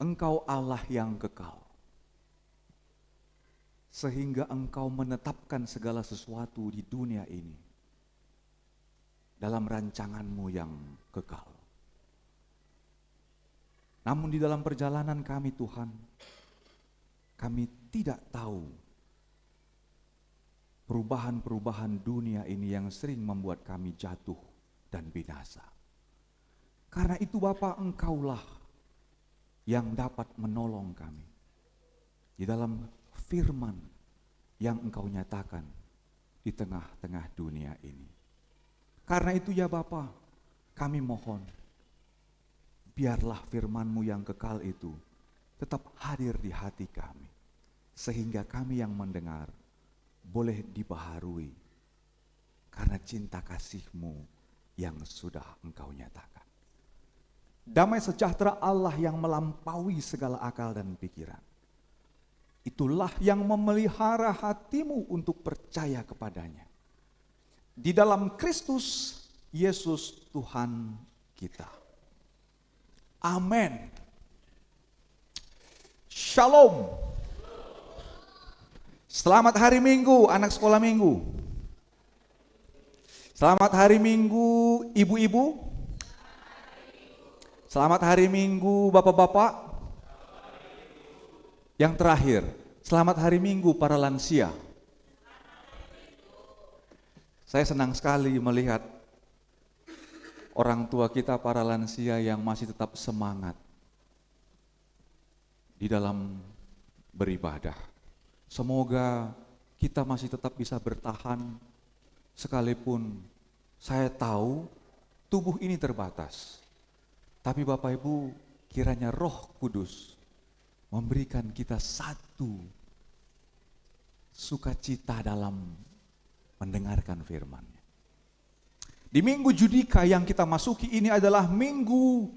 Engkau Allah yang kekal, sehingga Engkau menetapkan segala sesuatu di dunia ini dalam rancangan-Mu yang kekal. Namun di dalam perjalanan kami Tuhan, kami tidak tahu perubahan-perubahan dunia ini yang sering membuat kami jatuh dan binasa. Karena itu Bapa, Engkaulah yang dapat menolong kami di dalam firman yang Engkau nyatakan di tengah-tengah dunia ini. Karena itu ya Bapa, kami mohon, biarlah firman-Mu yang kekal itu tetap hadir di hati kami, sehingga kami yang mendengar boleh dibaharui karena cinta kasih-Mu yang sudah Engkau nyatakan. Damai sejahtera Allah yang melampaui segala akal dan pikiran, itulah yang memelihara hatimu untuk percaya kepadanya. Di dalam Kristus Yesus Tuhan kita. Amin. Shalom. Selamat hari Minggu, anak sekolah Minggu. Selamat hari Minggu, ibu-ibu. Selamat hari Minggu, bapak-bapak. Yang terakhir, selamat hari Minggu para lansia. Saya senang sekali melihat orang tua kita para lansia yang masih tetap semangat di dalam beribadah. Semoga kita masih tetap bisa bertahan sekalipun saya tahu tubuh ini terbatas. Tapi Bapak Ibu, kiranya Roh Kudus memberikan kita satu sukacita dalam mendengarkan firman-Nya. Di minggu Judika yang kita masuki ini adalah minggu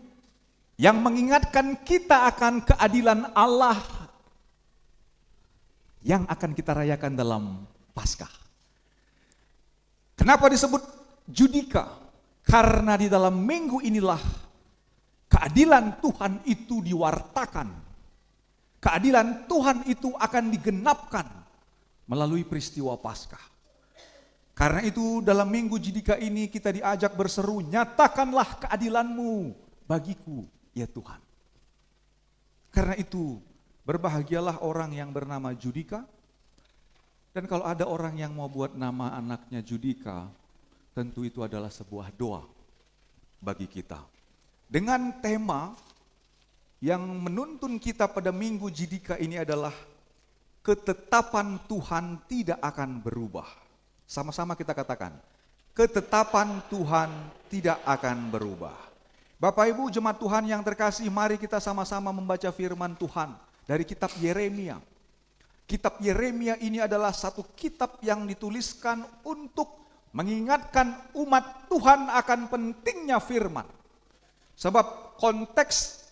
yang mengingatkan kita akan keadilan Allah yang akan kita rayakan dalam Paskah. Kenapa disebut Judika? Karena di dalam minggu inilah keadilan Tuhan itu diwartakan. Keadilan Tuhan itu akan digenapkan melalui peristiwa Paskah. Karena itu dalam minggu Judika ini kita diajak berseru, nyatakanlah keadilan-Mu bagiku, ya Tuhan. Karena itu berbahagialah orang yang bernama Judika. Dan kalau ada orang yang mau buat nama anaknya Judika, tentu itu adalah sebuah doa bagi kita. Dengan tema yang menuntun kita pada minggu Judika ini adalah ketetapan Tuhan tidak akan berubah. Sama-sama kita katakan, ketetapan Tuhan tidak akan berubah. Bapak Ibu jemaat Tuhan yang terkasih, mari kita sama-sama membaca firman Tuhan dari kitab Yeremia. Kitab Yeremia ini adalah satu kitab yang dituliskan untuk mengingatkan umat Tuhan akan pentingnya firman. Sebab konteks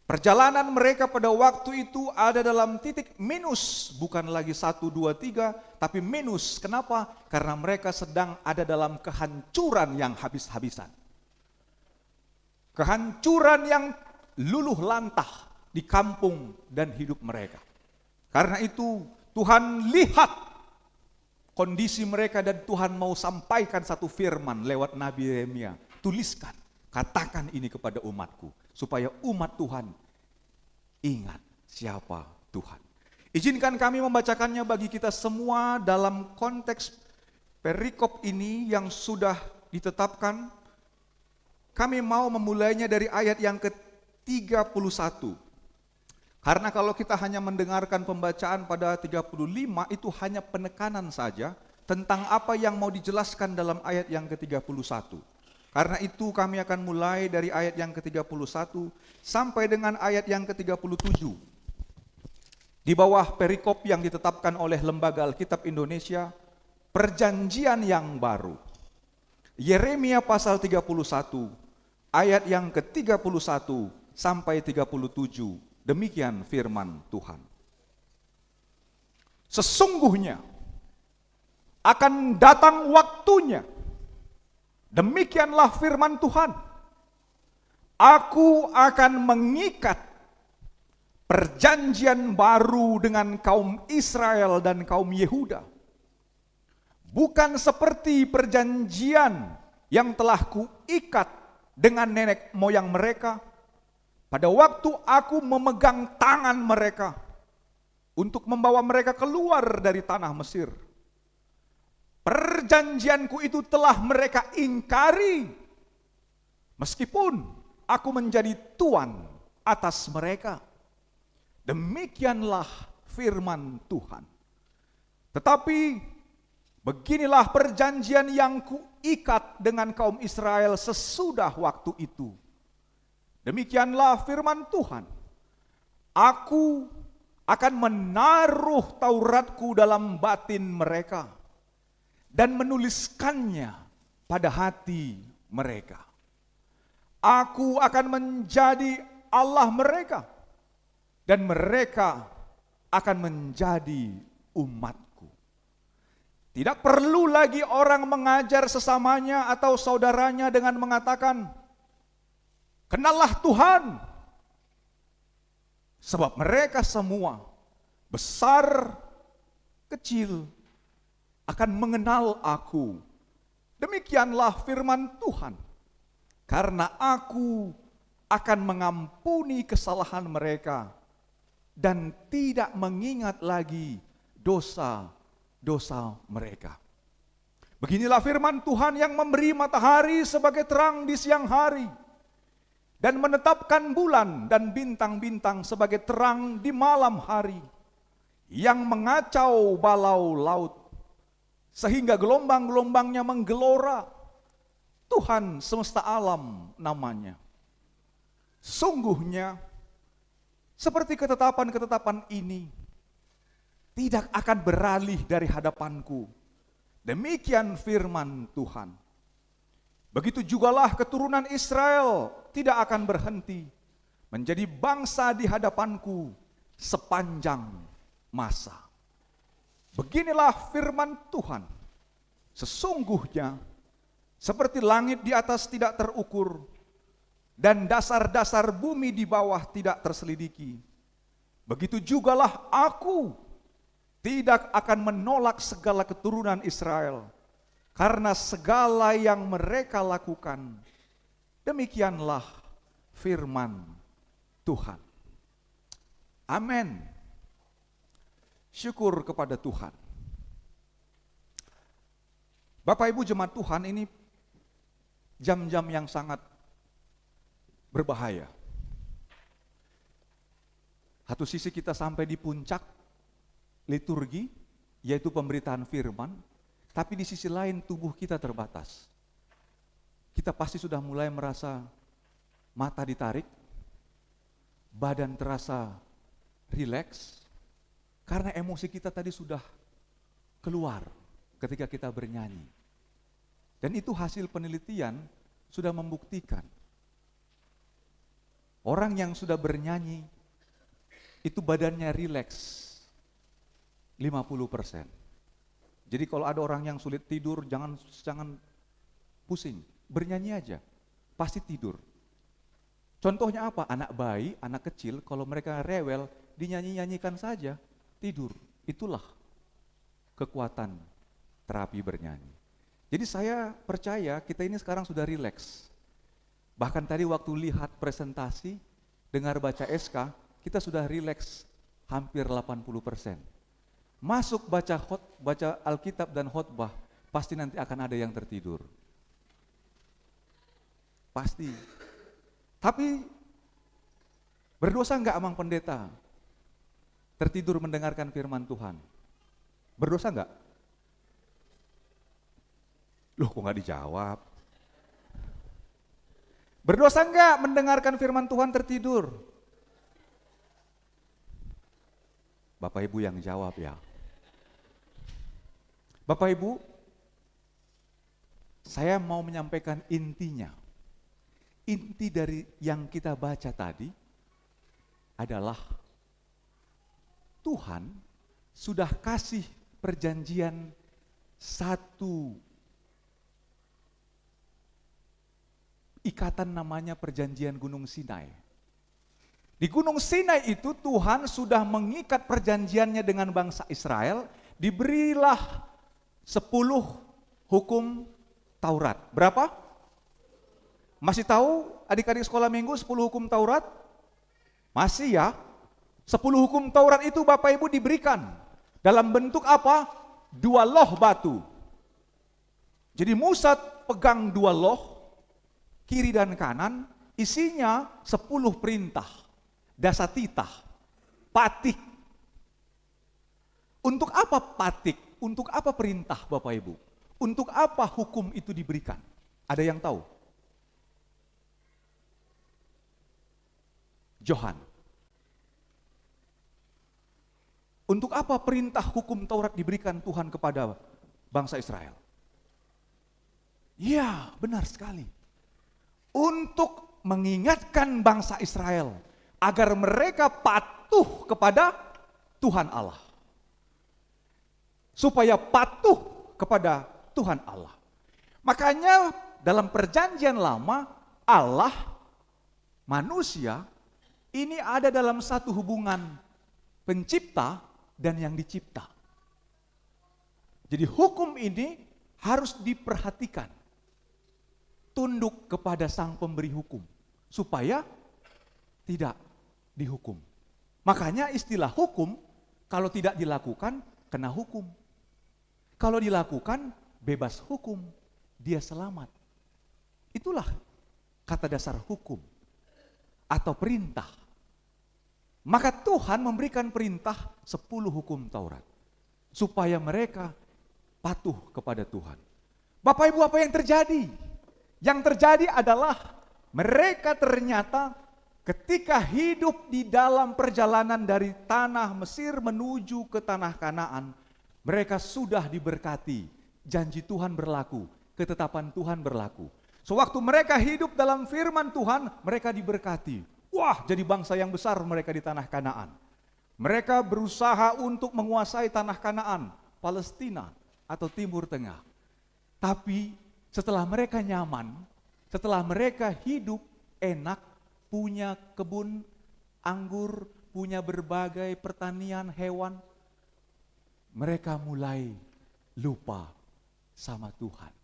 perjalanan mereka pada waktu itu ada dalam titik minus, bukan lagi 1, 2, 3, tapi minus. Kenapa? Karena mereka sedang ada dalam kehancuran yang habis-habisan. Kehancuran yang luluh lantah di kampung dan hidup mereka. Karena itu Tuhan lihat kondisi mereka dan Tuhan mau sampaikan satu firman lewat Nabi Yeremia. Tuliskan, katakan ini kepada umatku, supaya umat Tuhan ingat siapa Tuhan. Izinkan kami membacakannya bagi kita semua dalam konteks perikop ini yang sudah ditetapkan. Kami mau memulainya dari ayat yang ke-31. Karena kalau kita hanya mendengarkan pembacaan pada 35, itu hanya penekanan saja tentang apa yang mau dijelaskan dalam ayat yang ke-31. Karena itu kami akan mulai dari ayat yang ke-31 sampai dengan ayat yang ke-37. Di bawah perikop yang ditetapkan oleh Lembaga Alkitab Indonesia, Perjanjian yang Baru. Yeremia pasal 31, ayat yang ke-31 sampai 37. Demikian firman Tuhan. Sesungguhnya akan datang waktunya, demikianlah firman Tuhan, aku akan mengikat perjanjian baru dengan kaum Israel dan kaum Yehuda. Bukan seperti perjanjian yang telah kuikat dengan nenek moyang mereka pada waktu aku memegang tangan mereka untuk membawa mereka keluar dari tanah Mesir. Perjanjianku itu telah mereka ingkari, meskipun aku menjadi tuan atas mereka. Demikianlah firman Tuhan. Tetapi beginilah perjanjian yang kuikat dengan kaum Israel sesudah waktu itu. Demikianlah firman Tuhan. Aku akan menaruh Tauratku dalam batin mereka dan menuliskannya pada hati mereka. Aku akan menjadi Allah mereka dan mereka akan menjadi umatku. Tidak perlu lagi orang mengajar sesamanya atau saudaranya dengan mengatakan, "Kenallah Tuhan." Sebab mereka semua, besar, kecil, akan mengenal aku. Demikianlah firman Tuhan. Karena aku akan mengampuni kesalahan mereka dan tidak mengingat lagi dosa-dosa mereka. Beginilah firman Tuhan yang memberi matahari sebagai terang di siang hari dan menetapkan bulan dan bintang-bintang sebagai terang di malam hari, yang mengacau balau laut sehingga gelombang-gelombangnya menggelora. Tuhan semesta alam namanya. Sungguhnya seperti ketetapan-ketetapan ini tidak akan beralih dari hadapanku. Demikian firman Tuhan. Begitu jugalah keturunan Israel tidak akan berhenti menjadi bangsa di hadapanku sepanjang masa. Beginilah firman Tuhan. Sesungguhnya seperti langit di atas tidak terukur dan dasar-dasar bumi di bawah tidak terselidiki, begitu jugalah aku tidak akan menolak segala keturunan Israel karena segala yang mereka lakukan. Demikianlah firman Tuhan. Amin. Syukur kepada Tuhan. Bapak Ibu jemaat Tuhan, ini jam-jam yang sangat berbahaya. Satu sisi kita sampai di puncak liturgi, yaitu pemberitaan firman, tapi di sisi lain tubuh kita terbatas. Kita pasti sudah mulai merasa mata ditarik, badan terasa rileks, karena emosi kita tadi sudah keluar ketika kita bernyanyi. Dan itu hasil penelitian sudah membuktikan. Orang yang sudah bernyanyi, itu badannya rileks 50%. Jadi kalau ada orang yang sulit tidur, jangan pusing, bernyanyi aja, pasti tidur. Contohnya apa? Anak bayi, anak kecil, kalau mereka rewel, dinyanyi-nyanyikan saja, tidur. Itulah kekuatan terapi bernyanyi. Jadi saya percaya kita ini sekarang sudah rileks. Bahkan tadi waktu lihat presentasi, dengar baca SK, kita sudah rileks hampir 80%. Masuk baca Alkitab dan khotbah, pasti nanti akan ada yang tertidur. Pasti. Tapi berdosa enggak Amang Pendeta tertidur mendengarkan firman Tuhan? Berdosa enggak? Loh kok enggak dijawab? Berdosa enggak mendengarkan firman Tuhan tertidur? Bapak Ibu yang jawab ya. Bapak Ibu, saya mau menyampaikan intinya. Inti dari yang kita baca tadi adalah Tuhan sudah kasih perjanjian satu ikatan, namanya perjanjian Gunung Sinai. Di Gunung Sinai itu Tuhan sudah mengikat perjanjiannya dengan bangsa Israel, diberilah 10 hukum Taurat. Berapa? Masih tahu adik-adik sekolah minggu 10 hukum Taurat? Masih ya? 10 hukum Taurat itu Bapak Ibu diberikan dalam bentuk apa? 2 loh batu. Jadi Musa pegang 2 loh, kiri dan kanan, isinya 10 perintah, dasatitah, patik. Untuk apa patik? Untuk apa perintah Bapak Ibu? Untuk apa hukum itu diberikan? Ada yang tahu? Johan. Untuk apa perintah hukum Taurat diberikan Tuhan kepada bangsa Israel? Ya, benar sekali. Untuk mengingatkan bangsa Israel agar mereka patuh kepada Tuhan Allah. Supaya patuh kepada Tuhan Allah. Makanya dalam perjanjian lama Allah, manusia, ini ada dalam satu hubungan pencipta dan yang dicipta. Jadi hukum ini harus diperhatikan. Tunduk kepada sang pemberi hukum. Supaya tidak dihukum. Makanya istilah hukum, kalau tidak dilakukan, kena hukum. Kalau dilakukan, bebas hukum. Dia selamat. Itulah kata dasar hukum. Atau perintah. Maka Tuhan memberikan perintah 10 hukum Taurat. Supaya mereka patuh kepada Tuhan. Bapak Ibu, apa yang terjadi? Yang terjadi adalah mereka ternyata ketika hidup di dalam perjalanan dari tanah Mesir menuju ke tanah Kanaan, mereka sudah diberkati. Janji Tuhan berlaku, ketetapan Tuhan berlaku. Sewaktu mereka hidup dalam firman Tuhan, mereka diberkati. Wah, jadi bangsa yang besar mereka di tanah Kanaan. Mereka berusaha untuk menguasai tanah Kanaan, Palestina atau Timur Tengah. Tapi setelah mereka nyaman, setelah mereka hidup enak, punya kebun anggur, punya berbagai pertanian hewan, mereka mulai lupa sama Tuhan.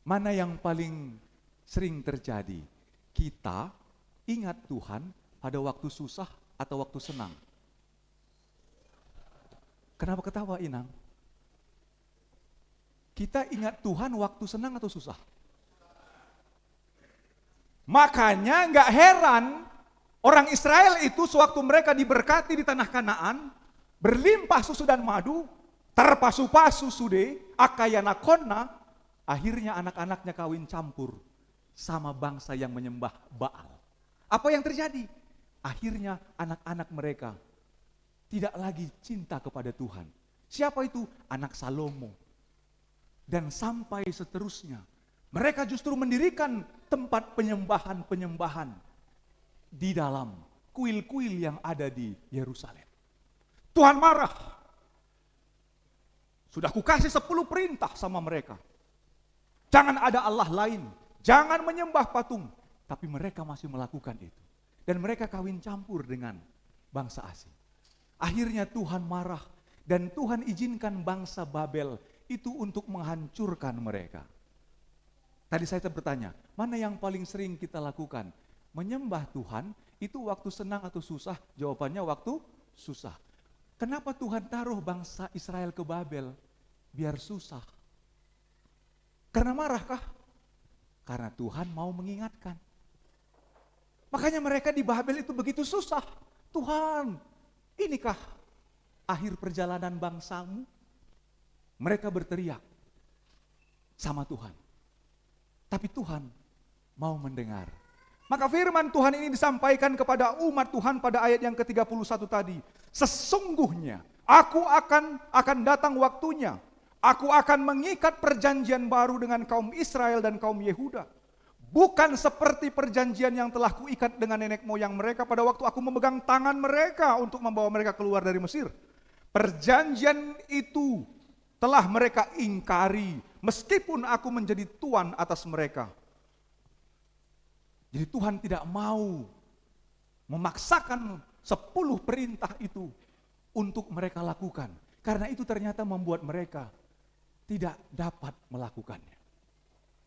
Mana yang paling sering terjadi? Kita ingat Tuhan pada waktu susah atau waktu senang? Kenapa ketawa, Inang? Kita ingat Tuhan waktu senang atau susah? Makanya gak heran orang Israel itu sewaktu mereka diberkati di tanah Kanaan, berlimpah susu dan madu, terpasu-pasu sude, akayana konna, akhirnya anak-anaknya kawin campur sama bangsa yang menyembah Baal. Apa yang terjadi? Akhirnya anak-anak mereka tidak lagi cinta kepada Tuhan. Siapa itu? Anak Salomo. Dan sampai seterusnya. Mereka justru mendirikan tempat penyembahan-penyembahan di dalam kuil-kuil yang ada di Yerusalem. Tuhan marah. Sudah kukasih 10 perintah sama mereka. Jangan ada Allah lain. Jangan menyembah patung. Tapi mereka masih melakukan itu. Dan mereka kawin campur dengan bangsa asing. Akhirnya Tuhan marah. Dan Tuhan izinkan bangsa Babel itu untuk menghancurkan mereka. Tadi saya bertanya, mana yang paling sering kita lakukan? Menyembah Tuhan itu waktu senang atau susah? Jawabannya waktu susah. Kenapa Tuhan taruh bangsa Israel ke Babel? Biar susah. Karena marahkah? Karena Tuhan mau mengingatkan. Makanya mereka di Babel itu begitu susah. Tuhan, inikah akhir perjalanan bangsamu? Mereka berteriak sama Tuhan. Tapi Tuhan mau mendengar. Maka firman Tuhan ini disampaikan kepada umat Tuhan pada ayat yang ke-31 tadi. Sesungguhnya aku akan datang waktunya. Aku akan mengikat perjanjian baru dengan kaum Israel dan kaum Yehuda. Bukan seperti perjanjian yang telah kuikat dengan nenek moyang mereka pada waktu aku memegang tangan mereka untuk membawa mereka keluar dari Mesir. Perjanjian itu telah mereka ingkari, meskipun aku menjadi tuan atas mereka. Jadi Tuhan tidak mau memaksakan 10 perintah itu untuk mereka lakukan. Karena itu ternyata membuat mereka tidak dapat melakukannya.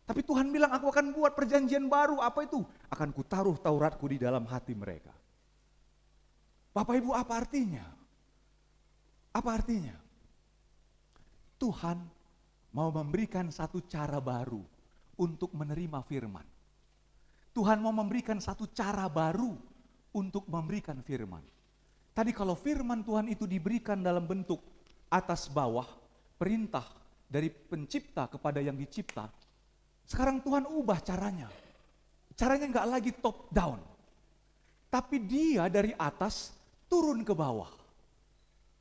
Tapi Tuhan bilang, aku akan buat perjanjian baru. Apa itu? Akan kutaruh Tauratku di dalam hati mereka. Bapak Ibu, apa artinya? Apa artinya? Tuhan mau memberikan satu cara baru untuk menerima firman. Tuhan mau memberikan satu cara baru untuk memberikan firman. Tadi kalau firman Tuhan itu diberikan dalam bentuk atas bawah, perintah dari pencipta kepada yang dicipta, sekarang Tuhan ubah caranya. Caranya nggak lagi top down, tapi dia dari atas turun ke bawah.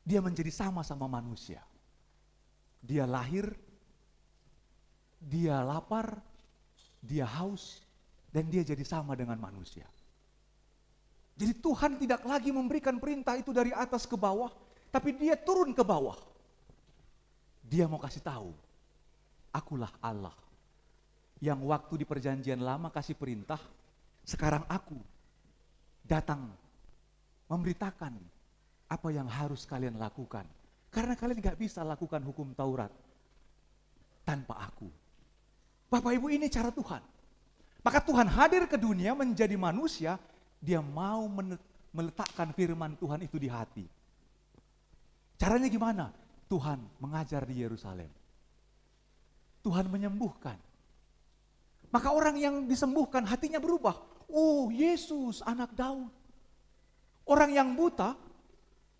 Dia menjadi sama-sama manusia. Dia lahir, dia lapar, dia haus, dan dia jadi sama dengan manusia. Jadi Tuhan tidak lagi memberikan perintah itu dari atas ke bawah, tapi dia turun ke bawah. Dia mau kasih tahu, akulah Allah. Yang waktu di perjanjian lama kasih perintah, sekarang aku datang memberitakan apa yang harus kalian lakukan. Karena kalian gak bisa lakukan hukum Taurat tanpa aku. Bapak Ibu, ini cara Tuhan. Maka Tuhan hadir ke dunia menjadi manusia, dia mau meletakkan firman Tuhan itu di hati. Caranya gimana? Tuhan mengajar di Yerusalem. Tuhan menyembuhkan. Maka orang yang disembuhkan hatinya berubah. Oh, Yesus anak Daud. Orang yang buta,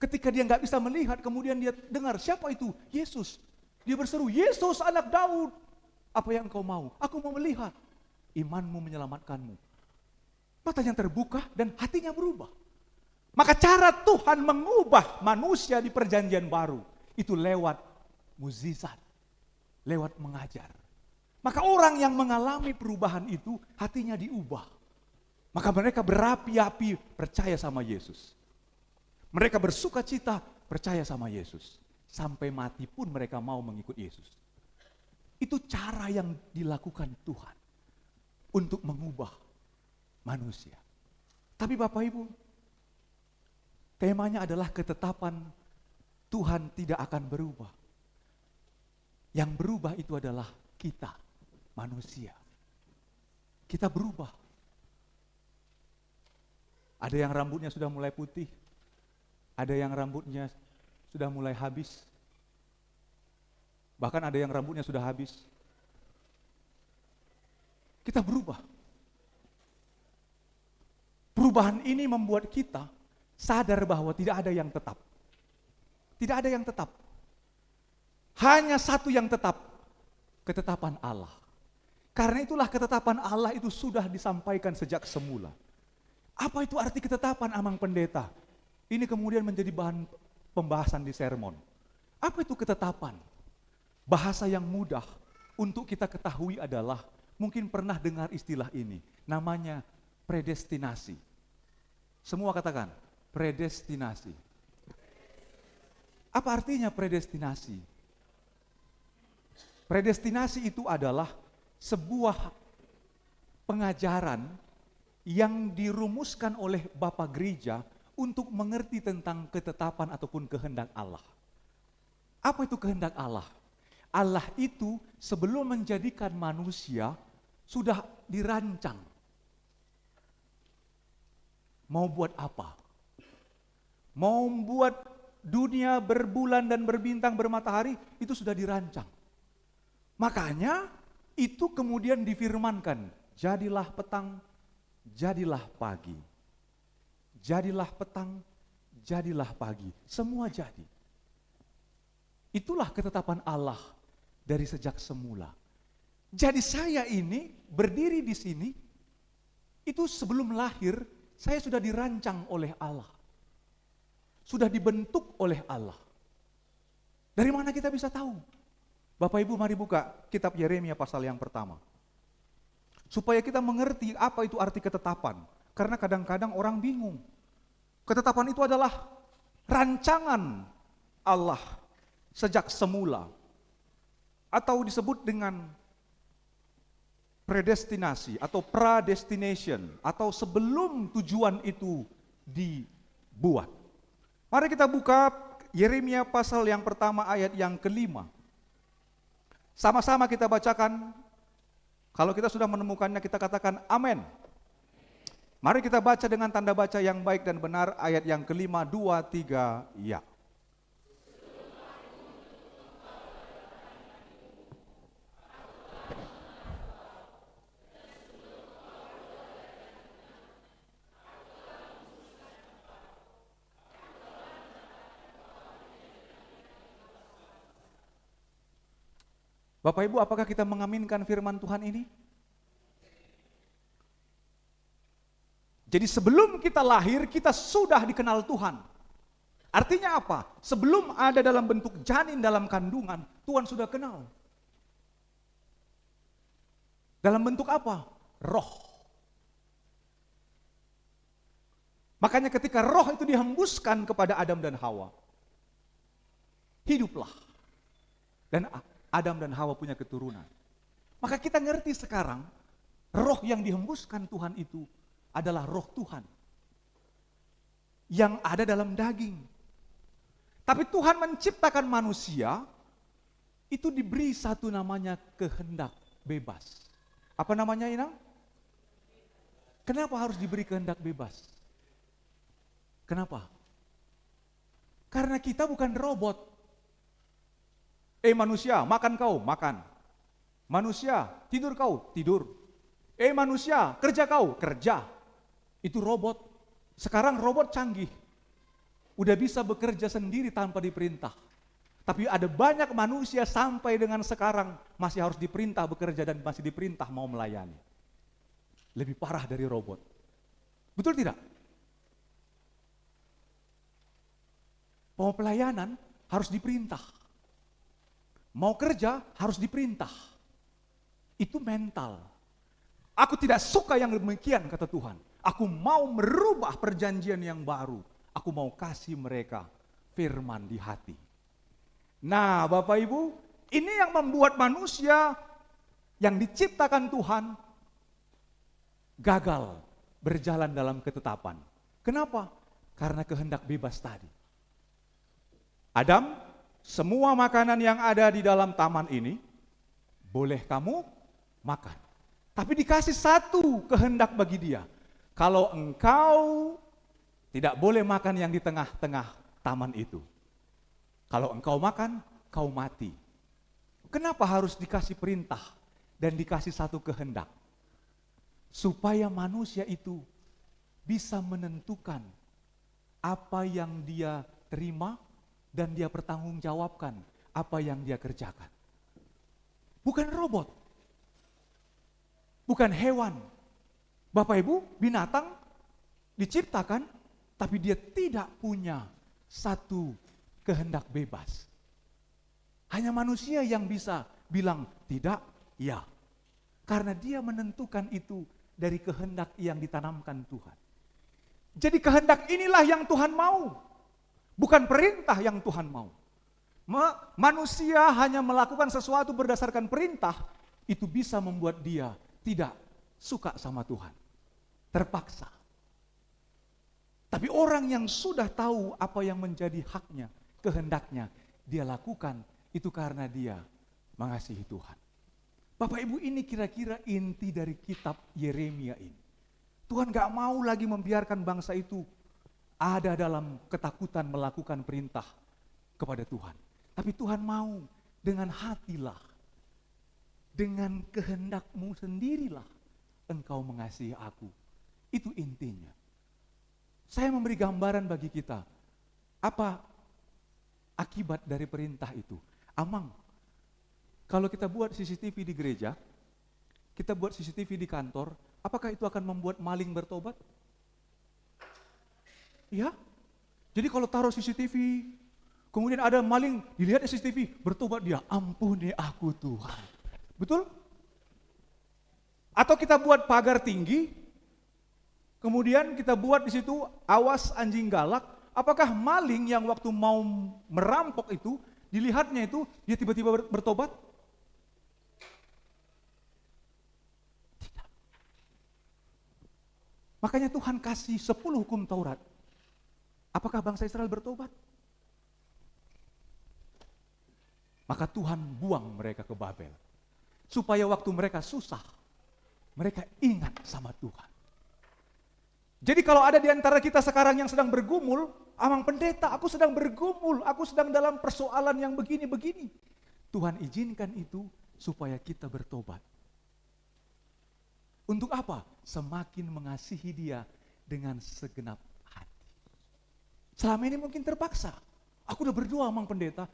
ketika dia nggak bisa melihat, kemudian dia dengar, siapa itu? Yesus. Dia berseru, Yesus anak Daud. Apa yang engkau mau? Aku mau melihat. Imanmu menyelamatkanmu. Matanya terbuka dan hatinya berubah. Maka cara Tuhan mengubah manusia di perjanjian baru, itu lewat mukjizat, lewat mengajar. Maka orang yang mengalami perubahan itu, hatinya diubah. Maka mereka berapi-api percaya sama Yesus. Mereka bersuka cita percaya sama Yesus. Sampai mati pun mereka mau mengikut Yesus. Itu cara yang dilakukan Tuhan untuk mengubah manusia. Tapi Bapak Ibu, temanya adalah ketetapan Tuhan tidak akan berubah. Yang berubah itu adalah kita, manusia. Kita berubah. Ada yang rambutnya sudah mulai putih, ada yang rambutnya sudah mulai habis, bahkan ada yang rambutnya sudah habis. Kita berubah. Perubahan ini membuat kita sadar bahwa tidak ada yang tetap. Tidak ada yang tetap. Hanya satu yang tetap, ketetapan Allah. Karena itulah ketetapan Allah itu sudah disampaikan sejak semula. Apa itu arti ketetapan, Amang Pendeta? Ini kemudian menjadi bahan pembahasan di sermon. Apa itu ketetapan? Bahasa yang mudah untuk kita ketahui adalah, mungkin pernah dengar istilah ini, namanya predestinasi. Semua katakan, predestinasi. Apa artinya predestinasi? Predestinasi itu adalah sebuah pengajaran yang dirumuskan oleh Bapak Gereja untuk mengerti tentang ketetapan ataupun kehendak Allah. Apa itu kehendak Allah? Allah itu sebelum menjadikan manusia sudah dirancang. Mau buat apa? Mau buat dunia berbulan dan berbintang bermatahari, itu sudah dirancang. Makanya itu kemudian difirmankan, jadilah petang, jadilah pagi. Jadilah petang, jadilah pagi. Semua jadi. Itulah ketetapan Allah dari sejak semula. Jadi saya ini berdiri di sini, itu sebelum lahir, saya sudah dirancang oleh Allah. Sudah dibentuk oleh Allah. Dari mana kita bisa tahu? Bapak Ibu mari buka kitab Yeremia pasal yang pertama. Supaya kita mengerti apa itu arti ketetapan. Karena kadang-kadang orang bingung. Ketetapan itu adalah rancangan Allah sejak semula. Atau disebut dengan predestinasi atau predestination atau sebelum tujuan itu dibuat. Mari kita buka Yeremia pasal yang pertama ayat yang kelima. Sama-sama kita bacakan. Kalau kita sudah menemukannya kita katakan amin. Mari kita baca dengan tanda baca yang baik dan benar ayat yang kelima, 2, 3, ya. Bapak Ibu, apakah kita mengaminkan firman Tuhan ini? Jadi sebelum kita lahir, kita sudah dikenal Tuhan. Artinya apa? Sebelum ada dalam bentuk janin dalam kandungan, Tuhan sudah kenal. Dalam bentuk apa? Roh. Makanya ketika roh itu dihembuskan kepada Adam dan Hawa, hiduplah. Dan Adam dan Hawa punya keturunan. Maka kita ngerti sekarang, roh yang dihembuskan Tuhan itu adalah roh Tuhan. Yang ada dalam daging. Tapi Tuhan menciptakan manusia, itu diberi satu namanya kehendak bebas. Apa namanya Inang? Kenapa harus diberi kehendak bebas? Kenapa? Karena kita bukan robot. Manusia, makan kau, makan. Manusia, tidur kau, tidur. Manusia, kerja kau, kerja. Itu robot. Sekarang robot canggih. Udah bisa bekerja sendiri tanpa diperintah. Tapi ada banyak manusia sampai dengan sekarang masih harus diperintah bekerja dan masih diperintah mau melayani. Lebih parah dari robot. Betul tidak? Mau pelayanan harus diperintah. Mau kerja harus diperintah. Itu mental. Aku tidak suka yang demikian kata Tuhan. Aku mau merubah perjanjian yang baru. Aku mau kasih mereka firman di hati. Nah Bapak Ibu, ini yang membuat manusia yang diciptakan Tuhan gagal berjalan dalam ketetapan. Kenapa? Karena kehendak bebas tadi. Adam, semua makanan yang ada di dalam taman ini boleh kamu makan. Tapi dikasih satu kehendak bagi dia. Kalau engkau tidak boleh makan yang di tengah-tengah taman itu. Kalau engkau makan, kau mati. Kenapa harus dikasih perintah dan dikasih satu kehendak? Supaya manusia itu bisa menentukan apa yang dia terima dan dia pertanggungjawabkan apa yang dia kerjakan. Bukan robot. Bukan hewan. Bapak Ibu, binatang diciptakan tapi dia tidak punya satu kehendak bebas. Hanya manusia yang bisa bilang tidak, ya. Karena dia menentukan itu dari kehendak yang ditanamkan Tuhan. Jadi kehendak inilah yang Tuhan mau. Bukan perintah yang Tuhan mau. Manusia hanya melakukan sesuatu berdasarkan perintah, itu bisa membuat dia tidak suka sama Tuhan. Terpaksa. Tapi orang yang sudah tahu apa yang menjadi haknya, kehendaknya, dia lakukan itu karena dia mengasihi Tuhan. Bapak Ibu, ini kira-kira inti dari kitab Yeremia ini. Tuhan gak mau lagi membiarkan bangsa itu ada dalam ketakutan melakukan perintah kepada Tuhan. Tapi Tuhan mau dengan hatilah, dengan kehendakmu sendirilah engkau mengasihi aku. Itu intinya. Saya memberi gambaran bagi kita. Apa akibat dari perintah itu? Amang, kalau kita buat CCTV di gereja, kita buat CCTV di kantor, apakah itu akan membuat maling bertobat? Ya, jadi kalau taruh CCTV, kemudian ada maling, dilihat CCTV, bertobat dia, ampuni aku Tuhan. Betul? Atau kita buat pagar tinggi, kemudian kita buat di situ awas anjing galak, apakah maling yang waktu mau merampok itu, dilihatnya itu, dia tiba-tiba bertobat? Makanya Tuhan kasih 10 hukum Taurat. Apakah bangsa Israel bertobat? Maka Tuhan buang mereka ke Babel. Supaya waktu mereka susah, mereka ingat sama Tuhan. Jadi kalau ada di antara kita sekarang yang sedang bergumul, Amang Pendeta, aku sedang bergumul, aku sedang dalam persoalan yang begini-begini. Tuhan izinkan itu supaya kita bertobat. Untuk apa? Semakin mengasihi Dia dengan segenap hati. Selama ini mungkin terpaksa. Aku udah berdoa, Amang Pendeta.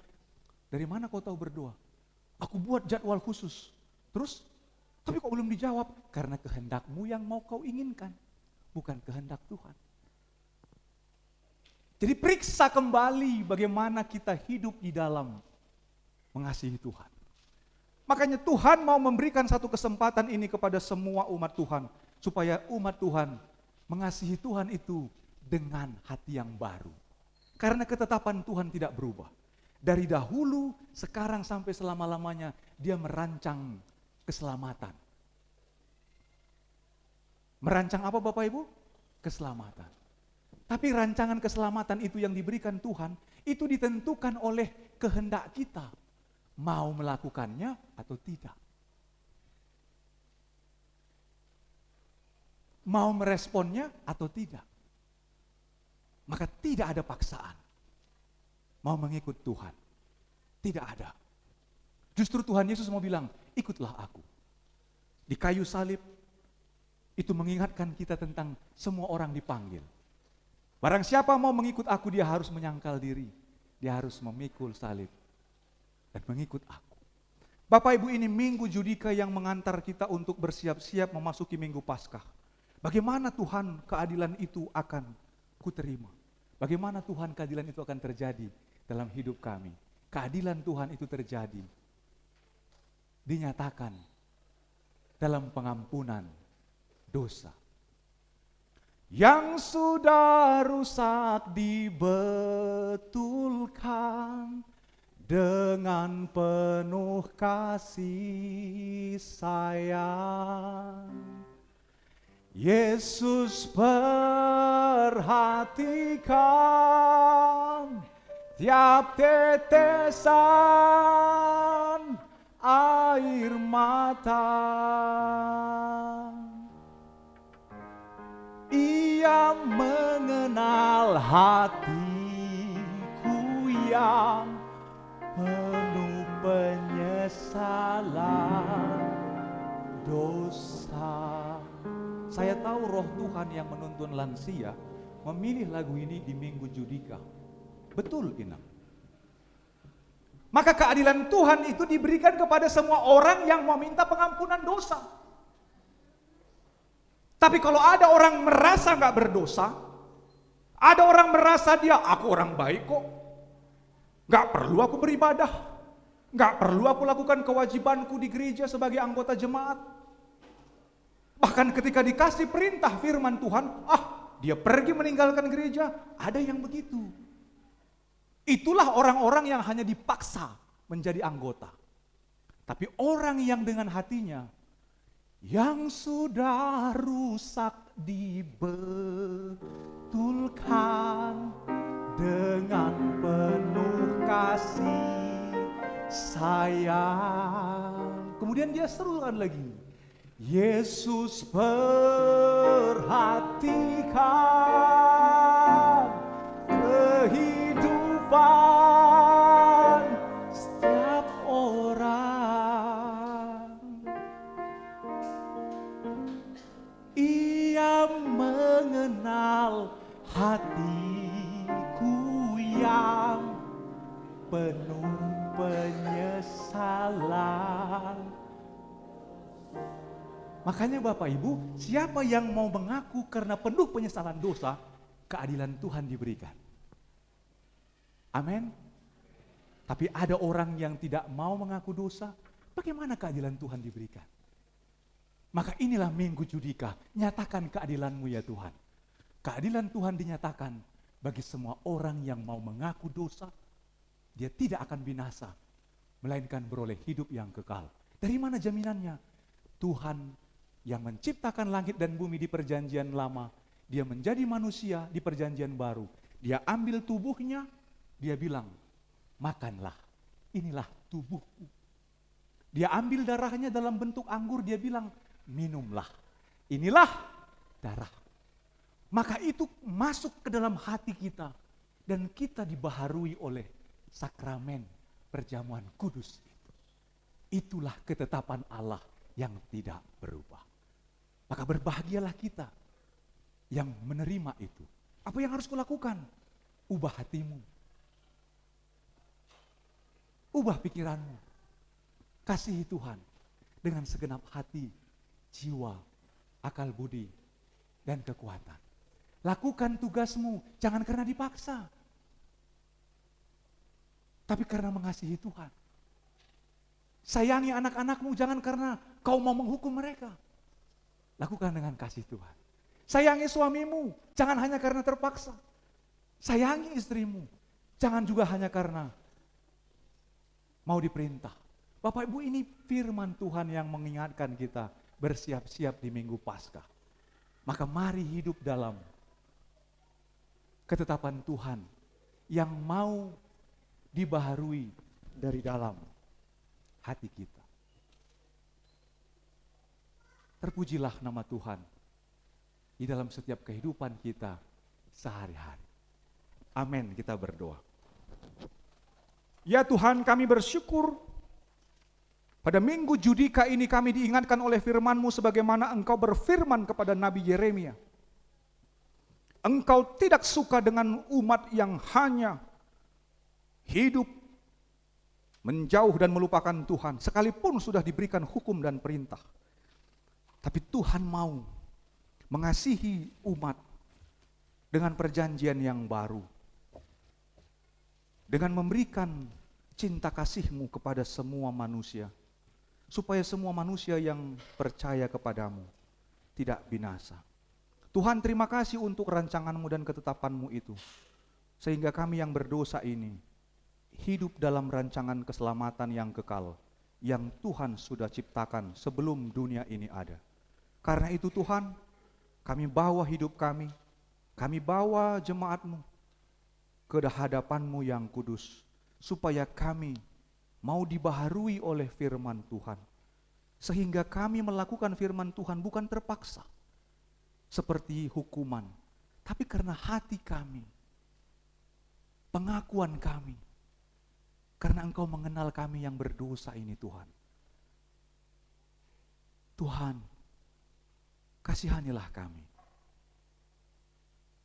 Dari mana kau tahu berdoa? Aku buat jadwal khusus. Terus, tapi kok belum dijawab? Karena kehendakmu yang mau kau inginkan, bukan kehendak Tuhan. Jadi periksa kembali bagaimana kita hidup di dalam mengasihi Tuhan. Makanya Tuhan mau memberikan satu kesempatan ini kepada semua umat Tuhan. Supaya umat Tuhan mengasihi Tuhan itu dengan hati yang baru. Karena ketetapan Tuhan tidak berubah. Dari dahulu, sekarang sampai selama-lamanya Dia merancang keselamatan. Merancang apa Bapak Ibu? Keselamatan. Tapi rancangan keselamatan itu yang diberikan Tuhan, itu ditentukan oleh kehendak kita. Mau melakukannya atau tidak. Mau meresponnya atau tidak. Maka tidak ada paksaan. Mau mengikut Tuhan. Tidak ada. Justru Tuhan Yesus mau bilang, ikutlah aku. Di kayu salib, itu mengingatkan kita tentang semua orang dipanggil. Barang siapa mau mengikut aku, dia harus menyangkal diri. Dia harus memikul salib. Dan mengikut aku. Bapak Ibu, ini minggu Judika yang mengantar kita untuk bersiap-siap memasuki minggu Paskah. Bagaimana Tuhan keadilan itu akan kuterima? Bagaimana Tuhan keadilan itu akan terjadi dalam hidup kami? Keadilan Tuhan itu terjadi, dinyatakan dalam pengampunan dosa. Yang sudah rusak dibetulkan dengan penuh kasih sayang. Yesus perhatikan tiap tetesan air mata. Ia mengenal hatiku yang penuh penyesalan dosa. Saya tahu Roh Tuhan yang menuntun lansia memilih lagu ini di minggu Judika. Betul, Inang. Maka keadilan Tuhan itu diberikan kepada semua orang yang meminta pengampunan dosa. Tapi kalau ada orang merasa gak berdosa, ada orang merasa dia, aku orang baik kok, gak perlu aku beribadah, gak perlu aku lakukan kewajibanku di gereja sebagai anggota jemaat. Bahkan ketika dikasih perintah firman Tuhan, dia pergi meninggalkan gereja, ada yang begitu. Itulah orang-orang yang hanya dipaksa menjadi anggota. Tapi orang yang dengan hatinya, yang sudah rusak dibetulkan dengan penuh kasih sayang. Kemudian dia serukan lagi, Yesus perhatikan kehidupan setiap orang. Ia mengenal hatiku yang penuh penyesalan. Makanya Bapak Ibu, siapa yang mau mengaku karena penuh penyesalan dosa, keadilan Tuhan diberikan. Amin. Tapi ada orang yang tidak mau mengaku dosa, bagaimana keadilan Tuhan diberikan? Maka inilah minggu Judika, nyatakan keadilan-Mu ya Tuhan. Keadilan Tuhan dinyatakan bagi semua orang yang mau mengaku dosa, dia tidak akan binasa, melainkan beroleh hidup yang kekal. Dari mana jaminannya? Tuhan yang menciptakan langit dan bumi di perjanjian lama, dia menjadi manusia di perjanjian baru. Dia ambil tubuhnya, dia bilang, makanlah, inilah tubuhku. Dia ambil darahnya dalam bentuk anggur, dia bilang, minumlah, inilah darah. Maka itu masuk ke dalam hati kita, dan kita dibaharui oleh sakramen perjamuan kudus itu. Itulah ketetapan Allah yang tidak berubah. Maka berbahagialah kita yang menerima itu. Apa yang harus kulakukan? Ubah hatimu. Ubah pikiranmu. Kasihi Tuhan dengan segenap hati, jiwa, akal budi, dan kekuatan. Lakukan tugasmu, jangan karena dipaksa. Tapi karena mengasihi Tuhan. Sayangi anak-anakmu jangan karena kau mau menghukum mereka. Lakukan dengan kasih Tuhan. Sayangi suamimu, jangan hanya karena terpaksa. Sayangi istrimu, jangan juga hanya karena mau diperintah. Bapak Ibu, ini firman Tuhan yang mengingatkan kita bersiap-siap di Minggu Paskah. Maka mari hidup dalam ketetapan Tuhan yang mau dibaharui dari dalam hati kita. Terpujilah nama Tuhan di dalam setiap kehidupan kita sehari-hari. Amin, kita berdoa. Ya Tuhan, kami bersyukur pada minggu Judika ini kami diingatkan oleh firman-Mu sebagaimana Engkau berfirman kepada Nabi Yeremia. Engkau tidak suka dengan umat yang hanya hidup menjauh dan melupakan Tuhan, sekalipun sudah diberikan hukum dan perintah. Tapi Tuhan mau mengasihi umat dengan perjanjian yang baru, dengan memberikan cinta kasih-Mu kepada semua manusia, supaya semua manusia yang percaya kepadamu tidak binasa. Tuhan, terima kasih untuk rancangan-Mu dan ketetapan-Mu itu, sehingga kami yang berdosa ini hidup dalam rancangan keselamatan yang kekal, yang Tuhan sudah ciptakan sebelum dunia ini ada. Karena itu Tuhan, kami bawa hidup kami bawa jemaat-Mu ke hadapan-Mu yang kudus, supaya kami mau dibaharui oleh firman Tuhan, sehingga kami melakukan firman Tuhan bukan terpaksa, seperti hukuman, tapi karena hati kami, pengakuan kami, karena Engkau mengenal kami yang berdosa ini Tuhan. Tuhan, kasihanilah kami,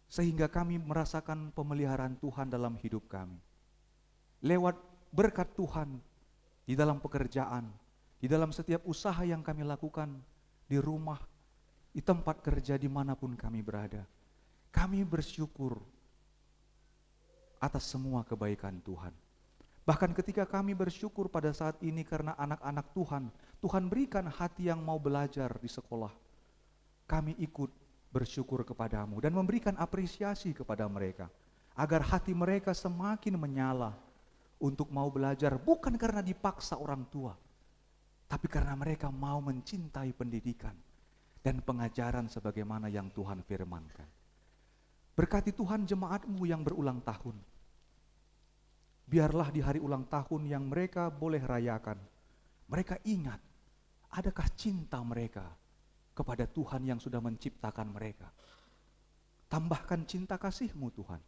sehingga kami merasakan pemeliharaan Tuhan dalam hidup kami. Lewat berkat Tuhan di dalam pekerjaan, di dalam setiap usaha yang kami lakukan, di rumah, di tempat kerja, dimanapun kami berada. Kami bersyukur atas semua kebaikan Tuhan. Bahkan ketika kami bersyukur pada saat ini karena anak-anak Tuhan, Tuhan berikan hati yang mau belajar di sekolah. Kami ikut bersyukur kepadamu dan memberikan apresiasi kepada mereka, agar hati mereka semakin menyala untuk mau belajar, bukan karena dipaksa orang tua, tapi karena mereka mau mencintai pendidikan dan pengajaran sebagaimana yang Tuhan firmankan. Berkati Tuhan jemaat-Mu yang berulang tahun. Biarlah di hari ulang tahun yang mereka boleh rayakan, mereka ingat adakah cinta mereka kepada Tuhan yang sudah menciptakan mereka. Tambahkan cinta kasih-Mu Tuhan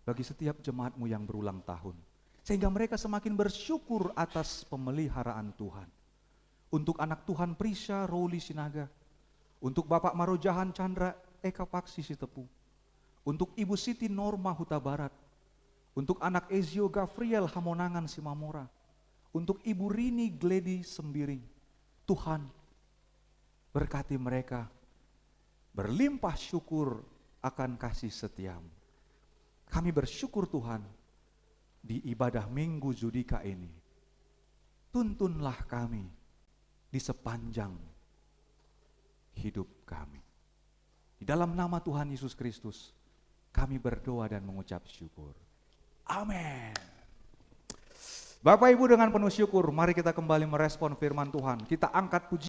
bagi setiap jemaat-Mu yang berulang tahun, sehingga mereka semakin bersyukur atas pemeliharaan Tuhan. Untuk anak Tuhan Prisha Rowli Sinaga, untuk Bapak Marojahan Chandra Eka Paksi Sitepu, untuk Ibu Siti Norma Huta Barat, untuk anak Ezio Gavriel Hamonangan Simamora, untuk Ibu Rini Gledi Sembiring. Tuhan, berkati mereka, berlimpah syukur akan kasih setia-Mu. Kami bersyukur Tuhan, di ibadah Minggu Judika ini, tuntunlah kami di sepanjang hidup kami. Di dalam nama Tuhan Yesus Kristus, kami berdoa dan mengucap syukur. Amin. Bapak Ibu, dengan penuh syukur, mari kita kembali merespon firman Tuhan. Kita angkat puji.